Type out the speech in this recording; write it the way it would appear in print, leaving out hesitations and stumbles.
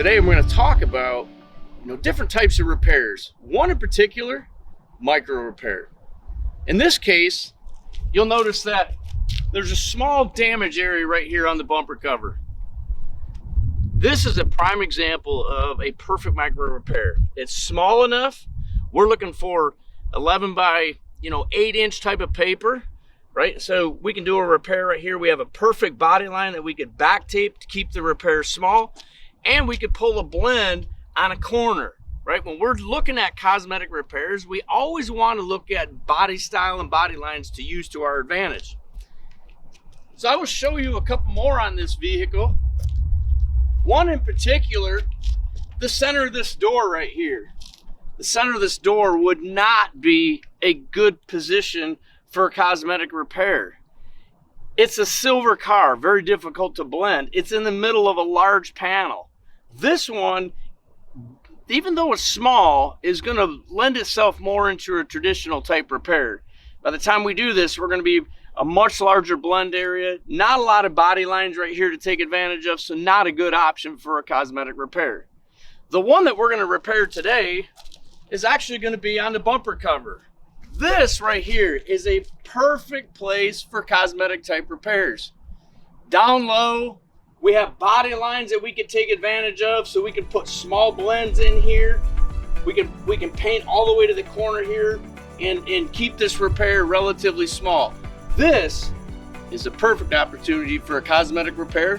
Today we're going to talk about different types of repairs. One in particular, micro repair. In this case, you'll notice that there's a small damage area right here on the bumper cover. This is a prime example of a perfect micro repair. It's small enough. We're looking for 11 by 8-inch type of paper, right? So we can do a repair right here. We have a perfect body line that we could back tape to keep the repair small, and we could pull a blend on a corner, right? When we're looking at cosmetic repairs, we always want to look at body style and body lines to use to our advantage. So I will show you a couple more on this vehicle. One in particular, the center of this door right here. The center of this door would not be a good position for a cosmetic repair. It's a silver car, very difficult to blend. It's in the middle of a large panel. This one, even though it's small, is going to lend itself more into a traditional type repair. By the time we do this, we're going to be a much larger blend area, not a lot of body lines right here to take advantage of, so not a good option for a cosmetic repair. The one that we're going to repair today is actually going to be on the bumper cover. This right here is a perfect place for cosmetic type repairs. Down low, we have body lines that we can take advantage of, so we can put small blends in here. We can paint all the way to the corner here and keep this repair relatively small. This is a perfect opportunity for a cosmetic repair